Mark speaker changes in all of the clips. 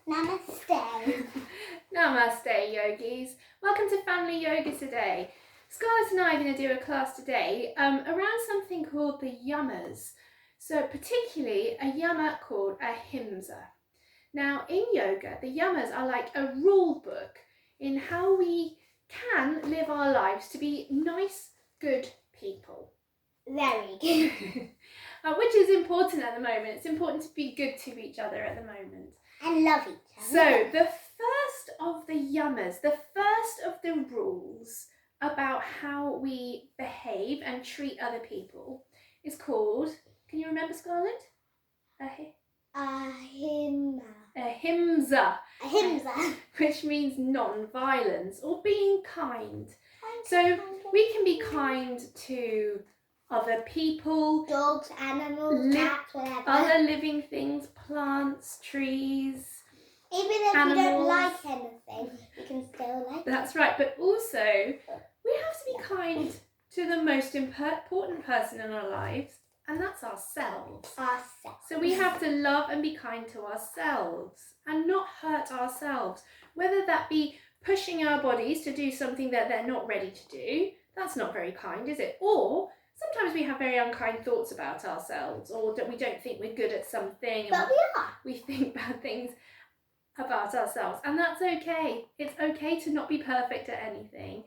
Speaker 1: Namaste.
Speaker 2: Namaste, yogis. Welcome to Family Yoga today. Scarlett and I are going to do a class today around something called the Yamas. So particularly a Yama called Ahimsa. Now in yoga, the Yamas are like a rule book in how we can live our lives to be nice, good people.
Speaker 1: Very good.
Speaker 2: Which is important at the moment. It's important to be good to each other at the moment.
Speaker 1: And love each other.
Speaker 2: So the first of the Yamas, the first of the rules about how we behave and treat other people is called, can you remember, Scarlett? Ahimsa.
Speaker 1: Ahimsa.
Speaker 2: Which means non-violence or being kind. So we can be kind to other people,
Speaker 1: dogs, animals, cats, whatever.
Speaker 2: Other living things, plants, trees.
Speaker 1: Even if
Speaker 2: animals.
Speaker 1: we don't like anything, we can still like
Speaker 2: That's right, but also we have to be kind to the most important person in our lives, and that's ourselves. So we have to love and be kind to ourselves and not hurt ourselves, whether that be pushing our bodies to do something that they're not ready to do. That's not very kind, is it? Or sometimes we have very unkind thoughts about ourselves, or that we don't think we're good at something.
Speaker 1: But we are.
Speaker 2: We think bad things about ourselves, and that's okay. It's okay to not be perfect at anything.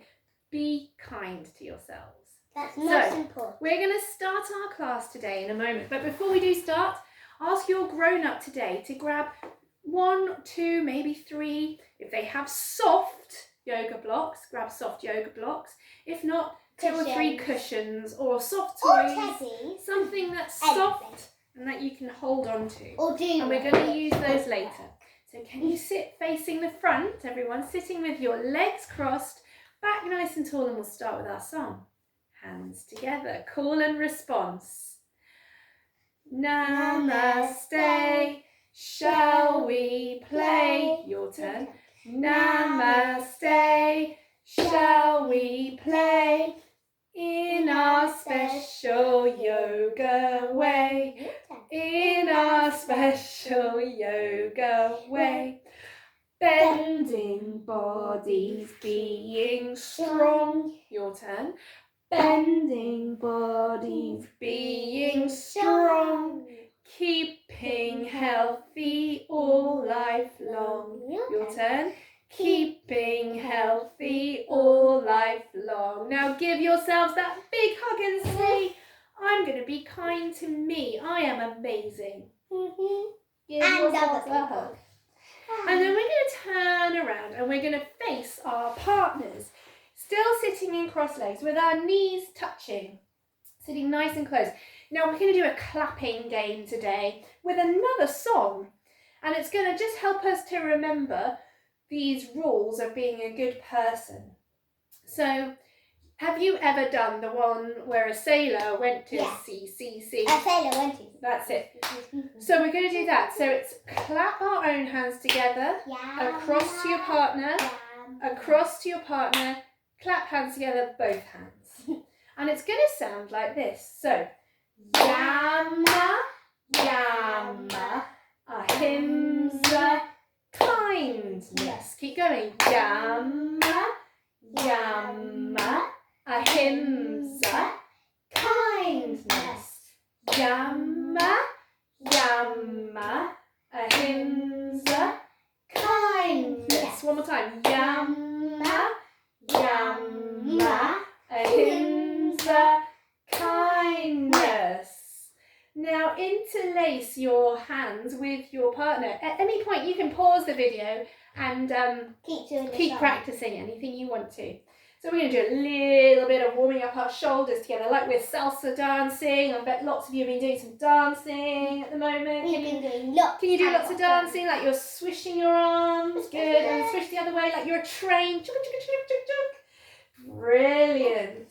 Speaker 2: Be kind to yourselves.
Speaker 1: That's most important.
Speaker 2: We're going to start our class today in a moment, but before we do start, ask your grown-up today to grab 1, 2, maybe 3. If they have soft yoga blocks, grab soft yoga blocks. If not, 2 or 3 cushions or soft toys.
Speaker 1: Or teddies.
Speaker 2: Something that's soft and that you can hold on to.
Speaker 1: Or do.
Speaker 2: And we're going to use those later. So can you sit facing the front, everyone, sitting with your legs crossed, back nice and tall, and we'll start with our song. Hands together, call and response. Namaste, shall we play? Your turn. Namaste, shall we play? In our special yoga way. In our special yoga way. Bending bodies, being strong. Your turn. Bending bodies, being strong. Keeping healthy all life long. Your turn. Keeping healthy all life long. Now give yourselves that big hug and say, I'm going to be kind to me. I am amazing. Give yourselves a hug. And then we're going to turn around and we're going to face our partners. Still sitting in cross legs with our knees touching. Sitting nice and close. Now we're going to do a clapping game today with another song. And it's going to just help us to remember these rules of being a good person. So, have you ever done the one where a sailor went to sea?
Speaker 1: A sailor went to.
Speaker 2: That's it. So we're going to do that. So it's clap our own hands together, across to your partner, across to your partner, clap hands together, both hands. And it's going to sound like this. So, Yama, Yama, Ahimsa, kindness. Keep going. Yama, Yama, Ahimsa, kindness. Yama, Yama, Ahimsa, kindness. One more time. Yama, Yama, Ahimsa, kindness. Now interlace your hands with your partner. At any point you can pause the video and keep practicing anything you want to. So we're going to do a little bit of warming up our shoulders together, like we're salsa dancing. I bet lots of you have been doing some dancing at the moment. Can you do lots of dancing, like you're swishing your arms? Good. And swish the other way like you're a train. Brilliant.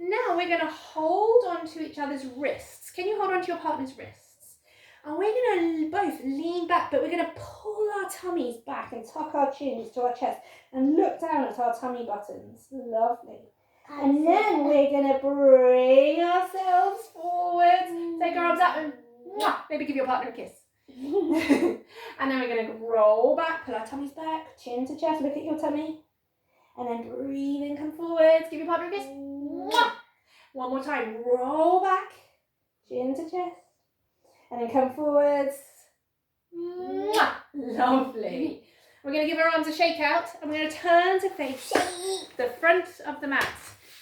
Speaker 2: Now we're going to hold on to each other's wrists. Can you hold on to your partner's wrists? And we're going to both lean back, but we're going to pull our tummies back and tuck our chins to our chest and look down at our tummy buttons. Lovely. And then we're going to bring ourselves forward. Take our arms out and maybe give your partner a kiss. And then we're going to roll back, pull our tummies back, chin to chest, look at your tummy. And then breathe in, come forwards, give your partner a kiss. Mwah! One more time, roll back, chin to chest. And then come forwards. Mwah! Lovely. We're going to give our arms a shake out and we're going to turn to face the front of the mat.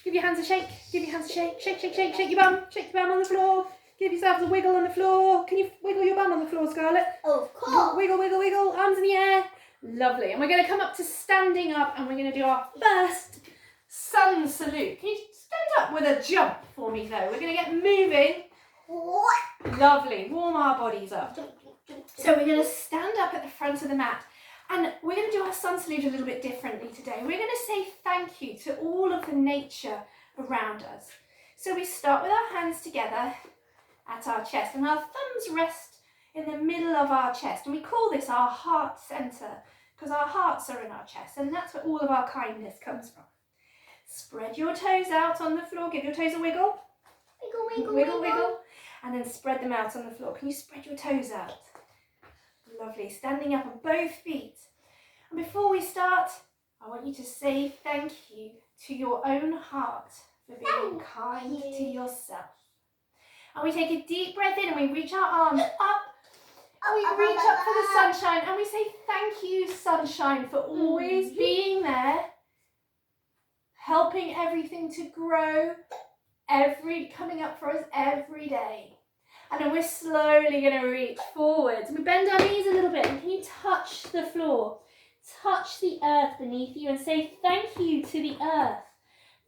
Speaker 2: Give your hands a shake, give your hands a shake, shake, shake, shake, shake your bum on the floor. Give yourselves a wiggle on the floor. Can you wiggle your bum on the floor, Scarlett?
Speaker 1: Oh, of course.
Speaker 2: Wiggle, wiggle, wiggle, arms in the air. Lovely. And we're going to come up to standing up and we're going to do our first sun salute. Can you stand up with a jump for me though? We're going to get moving. Lovely. Warm our bodies up. So we're going to stand up at the front of the mat and we're going to do our sun salute a little bit differently today. We're going to say thank you to all of the nature around us. So we start with our hands together at our chest and our thumbs rest in the middle of our chest. And we call this our heart center because our hearts are in our chest and that's where all of our kindness comes from. Spread your toes out on the floor. Give your toes a wiggle.
Speaker 1: Wiggle, wiggle,
Speaker 2: Wiggle, wiggle. And then spread them out on the floor. Can you spread your toes out? Lovely. Standing up on both feet. And before we start, I want you to say thank you to your own heart for being kind to yourself. And we take a deep breath in and we reach our arms up. And we reach up for the sunshine and we say thank you, sunshine, for always being there, helping everything to grow, coming up for us every day. And then we're slowly going to reach forwards. We bend our knees a little bit. And can you touch the floor? Touch the earth beneath you and say thank you to the earth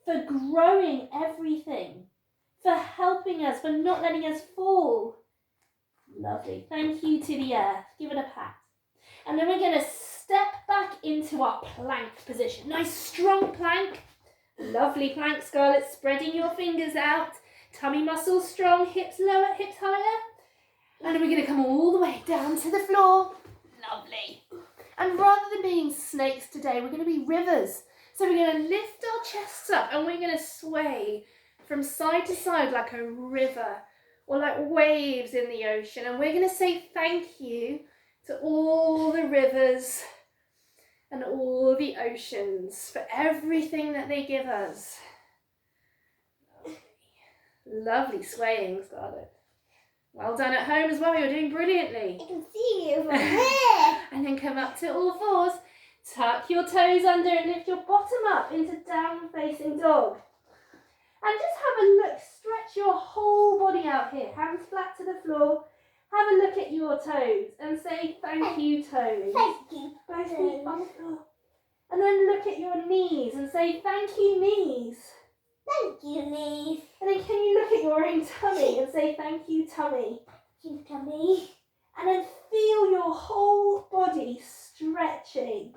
Speaker 2: for growing everything, for helping us, for not letting us fall. Lovely. Thank you to the earth. Give it a pat. And then we're going to step back into our plank position. Nice strong plank. Lovely plank, Scarlett. Spreading your fingers out. Tummy muscles strong, hips lower, hips higher. And then we're going to come all the way down to the floor. Lovely. And rather than being snakes today, we're going to be rivers. So we're going to lift our chests up and we're going to sway from side to side like a river or like waves in the ocean. And we're going to say thank you to all the rivers and all the oceans for everything that they give us. Lovely swaying, Scarlett. Well done at home as well, you're doing brilliantly.
Speaker 1: I can see you from here.
Speaker 2: And then come up to all fours. Tuck your toes under and lift your bottom up into down facing dog. And just have a look, stretch your whole body out here. Hands flat to the floor. Have a look at your toes and say thank you, toes.
Speaker 1: Thank you.
Speaker 2: Both feet on the floor. And then look at your knees and say thank you, knees.
Speaker 1: Thank you, knees.
Speaker 2: And then can you look at your own tummy and say thank you, tummy.
Speaker 1: Thank you, tummy.
Speaker 2: And then feel your whole body stretching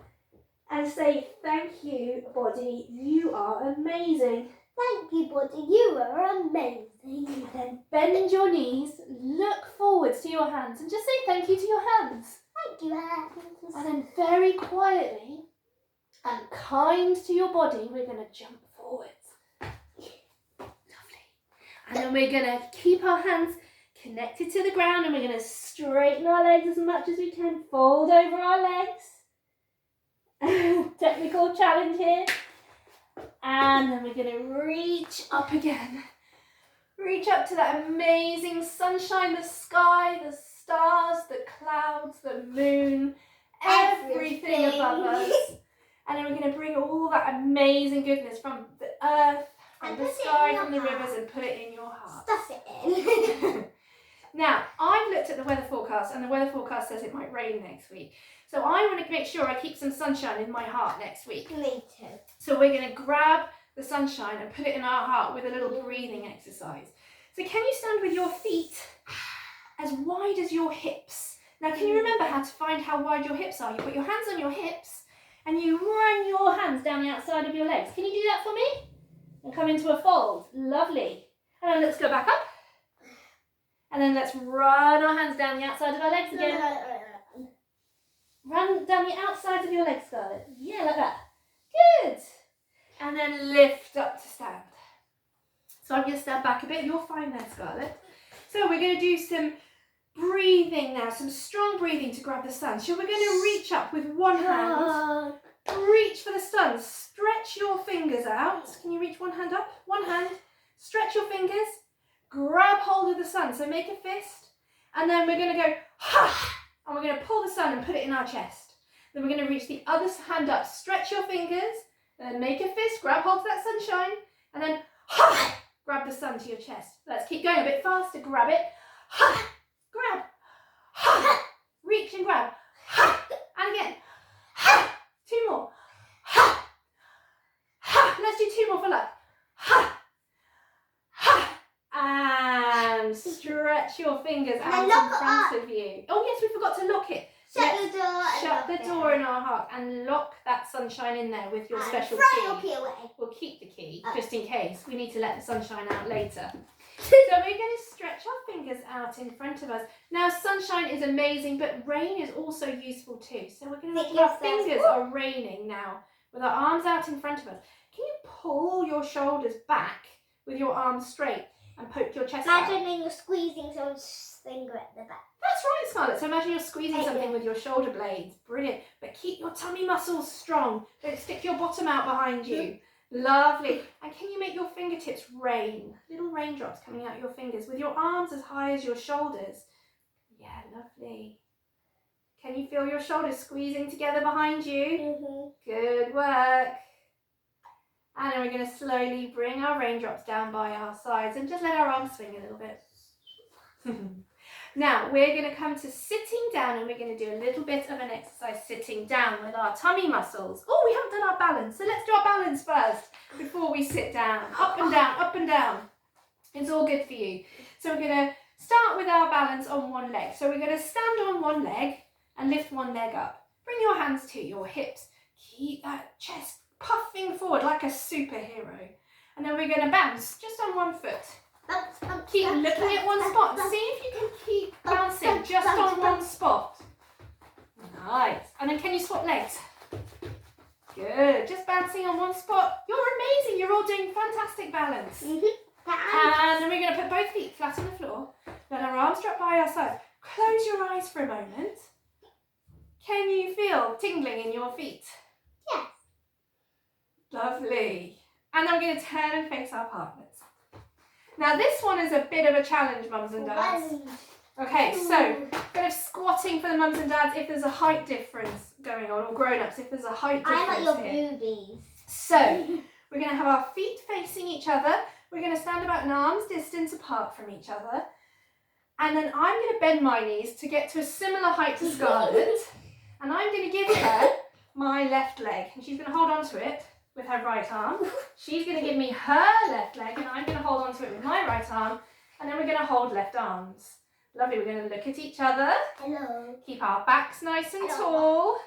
Speaker 2: and say thank you, body, you are amazing.
Speaker 1: Thank you, body, you are amazing.
Speaker 2: And then bend your knees, look forwards to your hands and just say thank you to your hands.
Speaker 1: Thank you, hands.
Speaker 2: And then very quietly and kind to your body, we're going to jump forwards. Lovely. And then we're going to keep our hands connected to the ground and we're going to straighten our legs as much as we can. Fold over our legs. Technical challenge here. And then we're going to reach up again. Reach up to that amazing sunshine, the sky, the stars, the clouds, the moon, everything above us. And then we're going to bring all that amazing goodness from the earth, from the sky, from the rivers and put it in your heart.
Speaker 1: Stuff it in.
Speaker 2: Now, I've looked at the weather forecast and the weather forecast says it might rain next week. So I want to make sure I keep some sunshine in my heart next week.
Speaker 1: Me too.
Speaker 2: So we're going to grab the sunshine and put it in our heart with a little breathing exercise. So can you stand with your feet as wide as your hips? Now can you remember how to find how wide your hips are? You put your hands on your hips and you run your hands down the outside of your legs. Can you do that for me? And come into a fold. Lovely. And then let's go back up. And then let's run our hands down the outside of our legs again. Run down the outside of your legs, Scarlett. Yeah, like that. Good. And then lift up to stand. So I'm going to stand back a bit. You're fine there, Scarlett. So we're going to do some Breathing now, some strong breathing to grab the sun. So we're going to reach up with one hand. Reach for the sun. Stretch your fingers out. Can you reach one hand up? One hand. Stretch your fingers. Grab hold of the sun. So make a fist. And then we're going to go, ha! And we're going to pull the sun and put it in our chest. Then we're going to reach the other hand up. Stretch your fingers. Then make a fist. Grab hold of that sunshine. And then, ha! Grab the sun to your chest. Let's keep going a bit faster. Grab it. Ha! Grab. Ha! Reach and grab. Ha! And again. Ha! Two more. Ha! Ha! Let's do two more for luck. Ha! Ha! And stretch your fingers out in front of you. Oh yes, we forgot to lock it.
Speaker 1: Shut the door.
Speaker 2: Shut the door in our heart and lock that sunshine in there with your special
Speaker 1: throw
Speaker 2: key.
Speaker 1: your key away.
Speaker 2: We'll keep the key just in case. We need to let the sunshine out later. So we're going to stretch our fingers out in front of us. Now sunshine is amazing, but rain is also useful too. So we're going to make our fingers are raining now with our arms out in front of us. Can you pull your shoulders back with your arms straight and poke your chest out?
Speaker 1: Imagining you're squeezing someone's finger at the back.
Speaker 2: That's right, Scarlett. So imagine you're squeezing something with your shoulder blades. Brilliant. But keep your tummy muscles strong. Don't stick your bottom out behind you. Lovely. And can you make your fingertips rain? Little raindrops coming out your fingers with your arms as high as your shoulders. Yeah, lovely. Can you feel your shoulders squeezing together behind you? Good work. And then we're going to slowly bring our raindrops down by our sides and just let our arms swing a little bit. Now we're going to come to sitting down and we're going to do a little bit of an exercise sitting down with our tummy muscles. Oh, we haven't done our balance, so let's do our balance first before we sit down. Up and down, up and down. It's all good for you. So we're going to start with our balance on one leg. So we're going to stand on one leg and lift one leg up. Bring your hands to your hips. Keep that chest puffing forward like a superhero. And then we're going to bounce just on one foot. Keep looking at one spot. See if you can keep bouncing just on one spot. Nice. And then can you swap legs? Good. Just bouncing on one spot. You're amazing. You're all doing fantastic balance. And then we're going to put both feet flat on the floor. Let our arms drop by our sides. Close your eyes for a moment. Can you feel tingling in your feet?
Speaker 1: Yes.
Speaker 2: Lovely. And then we're going to turn and face our partners. Now this one is a bit of a challenge, mums and dads. Okay, so kind of squatting for the mums and dads if there's a height difference going on, or grown-ups if there's a height difference
Speaker 1: I like your
Speaker 2: here.
Speaker 1: boobies.
Speaker 2: So we're going to have our feet facing each other. We're going to stand about an arm's distance apart from each other. And then I'm going to bend my knees to get to a similar height to Scarlett. And I'm going to give her my left leg. And she's going to hold on to it with her right arm. She's going to give me her left leg and I'm going to hold on to it with my right arm. And then we're going to hold left arms. Lovely. We're going to look at each other.
Speaker 1: Hello.
Speaker 2: Keep our backs nice and tall.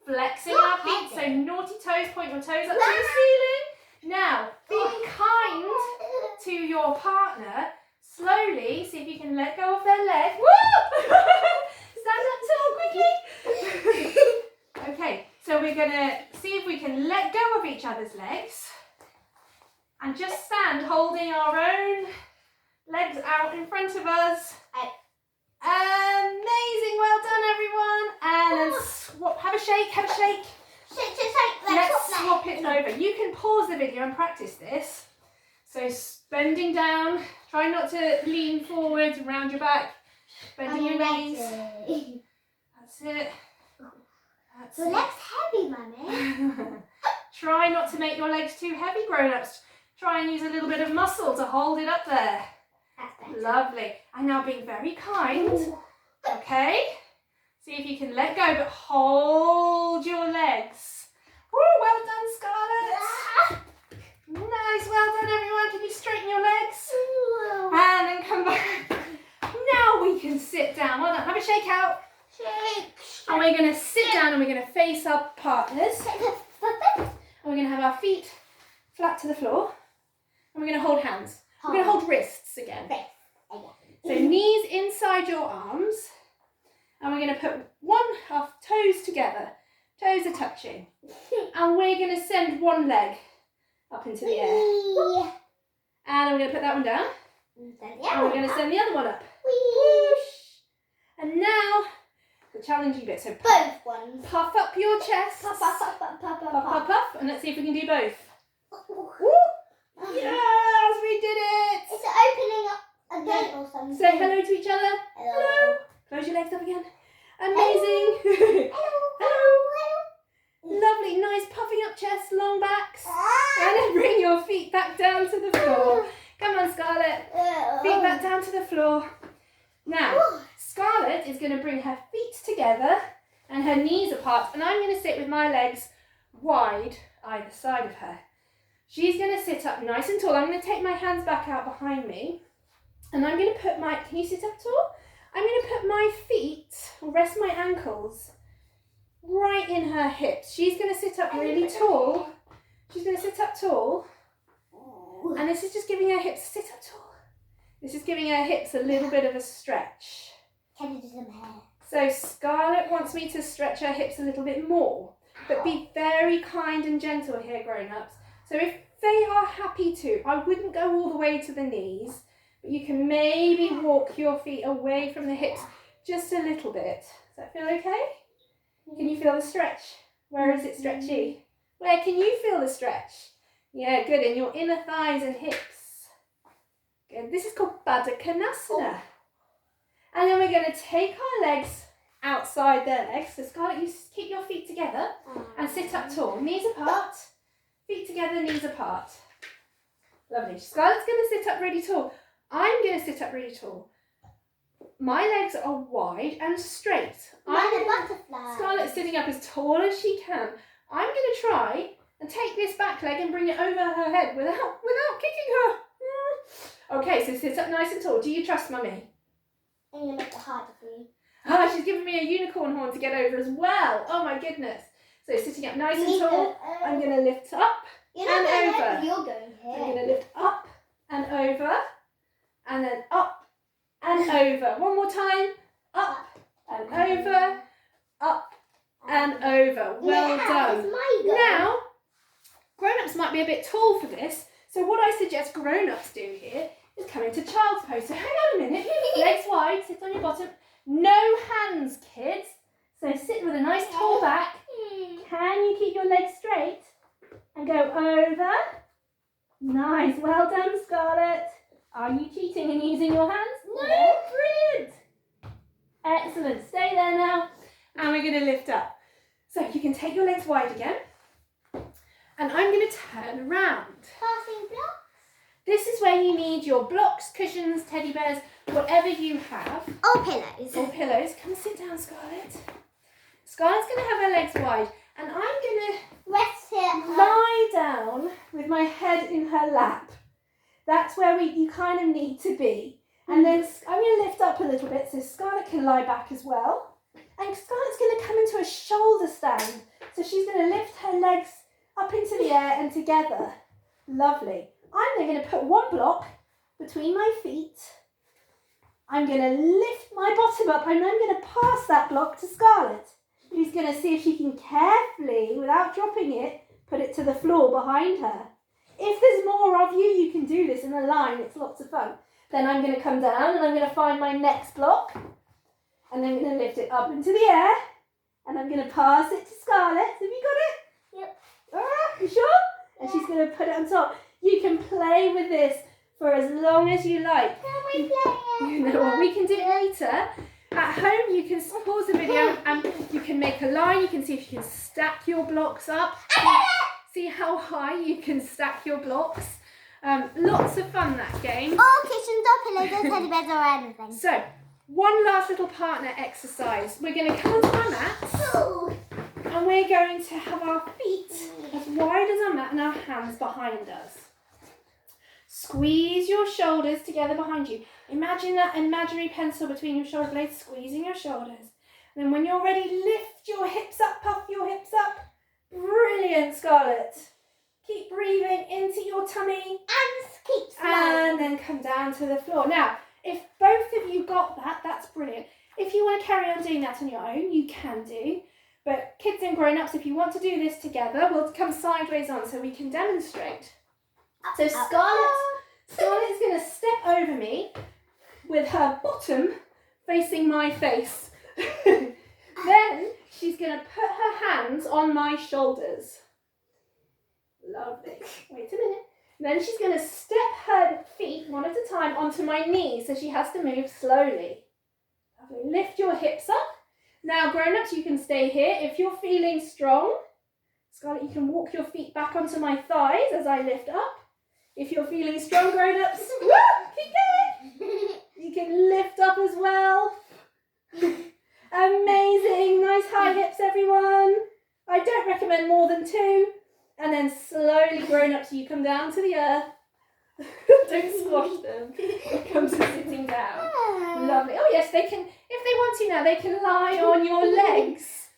Speaker 2: Flexing our feet. So naughty toes. Point your toes up to the ceiling. Now, being kind to your partner. Slowly, see if you can let go of their leg. Woo! Stand up tall quickly. Okay, so we're going to see if we can let go of each other's legs and just stand holding our own legs out in front of us. Amazing, well done everyone. And then swap, have a shake, have a shake.
Speaker 1: Shake.
Speaker 2: Let's swap it over. You can pause the video and practice this. So bending down, try not to lean forward around your back, bending your knees. That's it. That's
Speaker 1: Your leg's heavy, Mummy.
Speaker 2: Try not to make your legs too heavy, grown-ups. Try and use a little bit of muscle to hold it up there. Lovely. And now being very kind. Okay. See if you can let go, but hold your legs. Woo, well done, Scarlett. Nice, well done everyone. Can you straighten your legs? And then come back. Now we can sit down. Well done. Have a shake out.
Speaker 1: Shake.
Speaker 2: And we're going to sit down and we're going to face our partners. And we're going to have our feet flat to the floor. And we're going to hold hands. We're going to hold wrists again. So knees inside your arms. And we're going to put our toes together. Toes are touching. And we're going to send one leg up into the air. And we're going to put that one down. And we're going to send the other one up. Whoosh. And now, the challenging bit. So
Speaker 1: Both ones.
Speaker 2: puff up your chest.
Speaker 1: Puff, puff, puff, puff, puff,
Speaker 2: Puff, puff, puff. And let's see if we can do both.
Speaker 1: puff.
Speaker 2: Woo! Yes, we did it.
Speaker 1: It's opening up a gate or something.
Speaker 2: Say hello to each other.
Speaker 1: Hello.
Speaker 2: Close your legs up again. Amazing. Hello. Lovely, nice puffing up chest, long backs. And then bring your feet back down to the floor. Come on, Scarlett. Feet back down to the floor. Now, Scarlett is going to bring her feet together and her knees apart. And I'm going to sit with my legs wide either side of her. She's going to sit up nice and tall. I'm going to take my hands back out behind me. And I'm going to put my, can you sit up tall? I'm going to put my feet, or rest my ankles, right in her hips. She's going to sit up really tall. She's going to sit up tall. And this is just giving her hips, sit up tall. This is giving her hips a little bit of a stretch.
Speaker 1: Can you do some hair?
Speaker 2: So Scarlett wants me to stretch her hips a little bit more. But be very kind and gentle here, grown-ups. So if they are happy to, I wouldn't go all the way to the knees. But you can maybe walk your feet away from the hips just a little bit. Does that feel okay? Can you feel the stretch? Where is it stretchy? Where can you feel the stretch? Yeah, good. In your inner thighs and hips. Good. This is called Baddha Konasana. And then we're going to take our legs outside their legs. So Scarlett, you keep your feet together and sit up tall. Knees apart. Feet together, knees apart. Lovely. Scarlett's going to sit up really tall. I'm going to sit up really tall. My legs are wide and straight.
Speaker 1: Like a butterfly.
Speaker 2: Scarlett's sitting up as tall as she can. I'm going to try and take this back leg and bring it over her head without kicking her. Okay, so sit up nice and tall. Do you trust Mummy?
Speaker 1: I'm going to make it harder for you.
Speaker 2: Ah, she's giving me a unicorn horn to get over as well. Oh my goodness. So sitting up nice and tall. I'm going to lift up
Speaker 1: You're not
Speaker 2: and
Speaker 1: going
Speaker 2: over.
Speaker 1: over. You're going here.
Speaker 2: I'm going to lift up and over. And then up and over. One more time. Up and over. Up and over. Well done.
Speaker 1: It's my go.
Speaker 2: Now, grown-ups might be a bit tall for this. So what I suggest grown-ups do here is come into child's pose. So hang on a minute. Legs wide. Sit on your bottom. No hands, kids. So sit with a nice tall back. Can you keep your legs straight? And go over. Nice. Well done, Scarlett. Are you cheating and using your hands? No, brilliant. Excellent. Stay there now. And we're going to lift up. So you can take your legs wide again. And I'm going to turn around.
Speaker 1: Passing blocks.
Speaker 2: This is where you need your blocks, cushions, teddy bears, whatever you have.
Speaker 1: Or pillows.
Speaker 2: Or pillows. Come sit down, Scarlett. Scarlett's going to have her legs wide. And I'm going to
Speaker 1: Rest here.
Speaker 2: lie down with my head in her lap. That's where you kind of need to be. And then I'm going to lift up a little bit so Scarlett can lie back as well. And Scarlett's going to come into a shoulder stand. So she's going to lift her legs up into the air and together. Lovely. I'm then going to put one block between my feet. I'm going to lift my bottom up and I'm going to pass that block to Scarlett, who's going to see if she can carefully, without dropping it, put it to the floor behind her. If there's more of you, you can do this in a line. It's lots of fun. Then I'm going to come down and I'm going to find my next block. And then I'm going to lift it up into the air. And I'm going to pass it to Scarlett. Have you got it?
Speaker 1: Yep.
Speaker 2: You sure? And she's going to put it on top. You can play with this for as long as you like.
Speaker 1: Can we play it?
Speaker 2: You know what? We can do it later. At home, you can pause the video and you can make a line. You can see if you can stack your blocks up. See how high you can stack your blocks. Lots of fun, that game.
Speaker 1: Or kitchens or pillows or teddy bears or anything.
Speaker 2: So, one last little partner exercise. We're going to come onto our mats and we're going to have our feet as wide as our mat and our hands behind us. Squeeze your shoulders together behind you. Imagine that imaginary pencil between your shoulder blades, squeezing your shoulders. And then when you're ready, lift your hips up, puff your hips up. Brilliant, Scarlett. Keep breathing into your tummy.
Speaker 1: And keep smiling.
Speaker 2: And then come down to the floor. Now, if both of you got that, that's brilliant. If you want to carry on doing that on your own, you can do. But kids and grown-ups, if you want to do this together, we'll come sideways on so we can demonstrate. So Scarlett's going to step over me with her bottom facing my face. Then she's going to put her hands on my shoulders. Lovely. Wait a minute. Then she's going to step her feet one at a time onto my knees, so she has to move slowly. Lovely. Lift your hips up. Now, grown-ups, you can stay here. If you're feeling strong, Scarlett, you can walk your feet back onto my thighs as I lift up. If you're feeling strong, grown-ups, keep going. You can lift up as well. Amazing. Nice high hips, everyone. I don't recommend more than 2. And then slowly, grown-ups, you come down to the earth. Don't squash them. Come to sitting down. Lovely. Oh, yes, they can, if they want to now, they can lie on your legs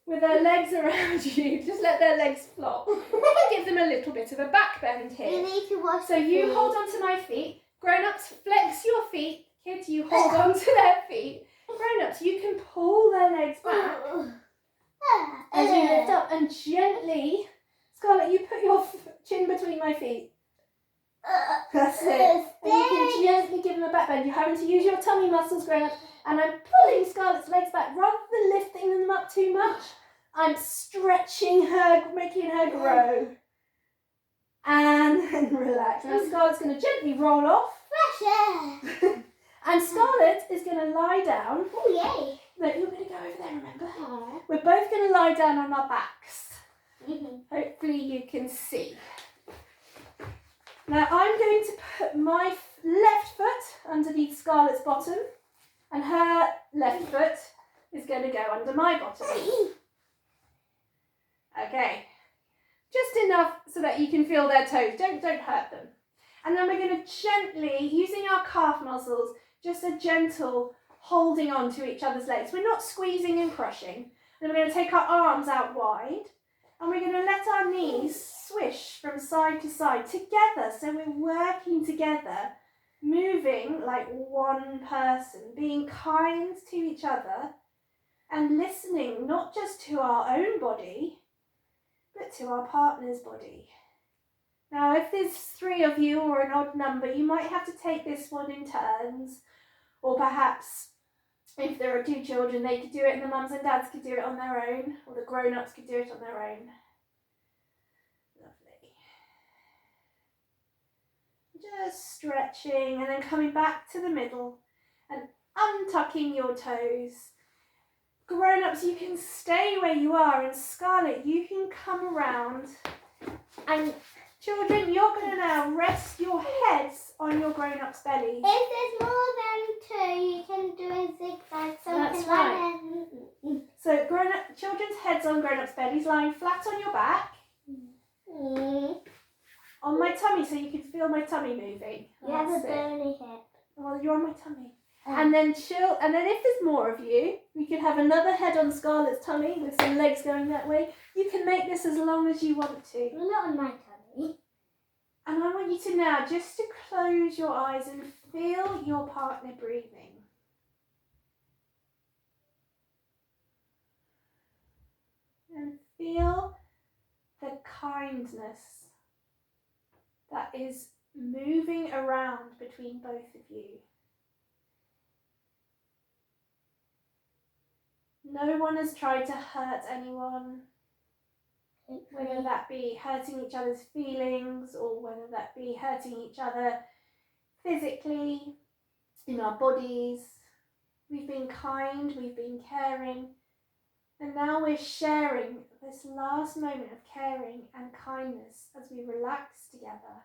Speaker 2: with their legs around you. Just let their legs flop. Give them a little bit of a back bend here.
Speaker 1: You need to wash
Speaker 2: So you hold on to my feet. Grown-ups, flex your feet. Kids, you hold on to their feet. Grown-ups, you can pull their legs back as you lift up, and gently, Scarlett, you put your chin between my feet. That's it. And you can gently give them a back bend. You're having to use your tummy muscles, grown-ups. And I'm pulling Scarlett's legs back rather than lifting them up too much. I'm stretching her, making her grow. And then relax. Now Scarlett's going to gently roll off.
Speaker 1: Fresh air.
Speaker 2: And Scarlett is going to lie down.
Speaker 1: Oh, yay.
Speaker 2: No, you're going to go over there, remember? We're both going to lie down on our backs. Hopefully you can see. Now I'm going to put my left foot underneath Scarlett's bottom, and her left foot is going to go under my bottom. Okay, just enough so that you can feel their toes. Don't hurt them. And then we're going to gently, using our calf muscles, just a gentle holding on to each other's legs. We're not squeezing and crushing. Then we're going to take our arms out wide, and we're going to let our knees swish from side to side together. So we're working together, moving like one person, being kind to each other and listening not just to our own body, but to our partner's body. Now, if there's 3 of you or an odd number, you might have to take this one in turns, or perhaps if there are 2 children, they could do it and the mums and dads could do it on their own, or the grown-ups could do it on their own. Lovely. Just stretching and then coming back to the middle and untucking your toes. Grown-ups, you can stay where you are, and Scarlett, you can come around, and children, you're going to now rest your heads on your grown-up's belly.
Speaker 1: If there's more than 2, you can do a zigzag, something
Speaker 2: That's
Speaker 1: like
Speaker 2: right.
Speaker 1: that.
Speaker 2: So children's heads on grown-ups' bellies, lying flat on your back, on my tummy, so you can feel my tummy moving.
Speaker 1: You have a
Speaker 2: That's it.
Speaker 1: bony hip.
Speaker 2: Well, you're on my tummy. And then chill, and then if there's more of you, we could have another head on Scarlett's tummy with some legs going that way. You can make this as long as you want to.
Speaker 1: Not on my tummy.
Speaker 2: And I want you to now just to close your eyes and feel your partner breathing. And feel the kindness that is moving around between both of you. No one has tried to hurt anyone, whether that be hurting each other's feelings or whether that be hurting each other physically, in our bodies. We've been kind, we've been caring, and now we're sharing this last moment of caring and kindness as we relax together.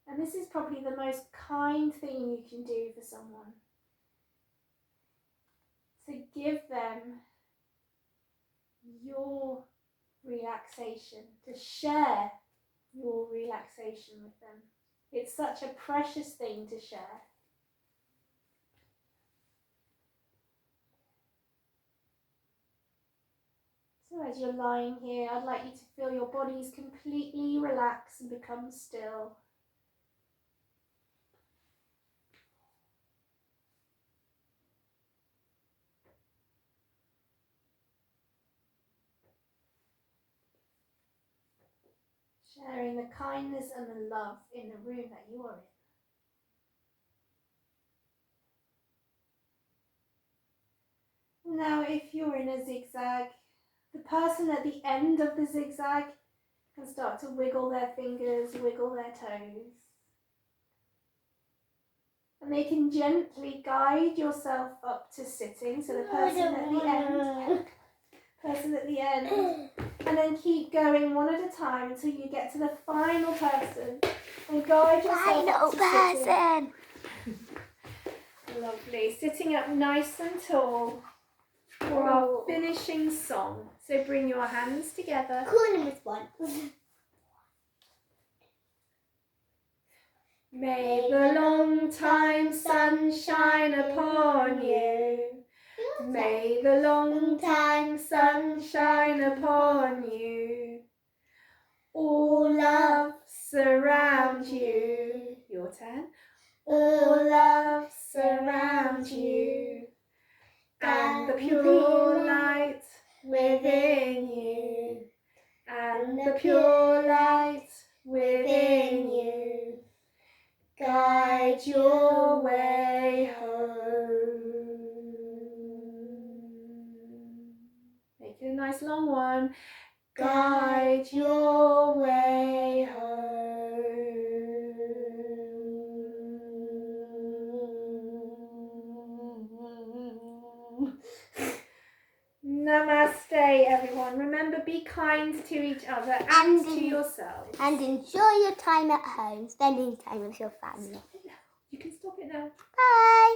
Speaker 2: And this is probably the most kind thing you can do for someone. To give them your relaxation, to share your relaxation with them. It's such a precious thing to share. So as you're lying here, I'd like you to feel your bodies completely relax and become still. Sharing the kindness and the love in the room that you are in. Now if you're in a zigzag, the person at the end of the zigzag can start to wiggle their fingers, wiggle their toes. And they can gently guide yourself up to sitting. So the person at the end, and then keep going one at a time until you get to the final person and guide yourself up to sitting. Lovely. Sitting up nice and tall for our finishing song. So bring your hands together.
Speaker 1: Cool response.
Speaker 2: May the long time sun shine upon you. May the long time sun shine upon you. All love surround you. Your turn. All love surround you. And the pure light within you. And the pure light within you. Guide your way home. Make it a nice long one. Guide your way home. Namaste, everyone. Remember, be kind to each other and to yourselves.
Speaker 1: And enjoy your time at home, spending time with your family.
Speaker 2: You can stop it now.
Speaker 1: Bye.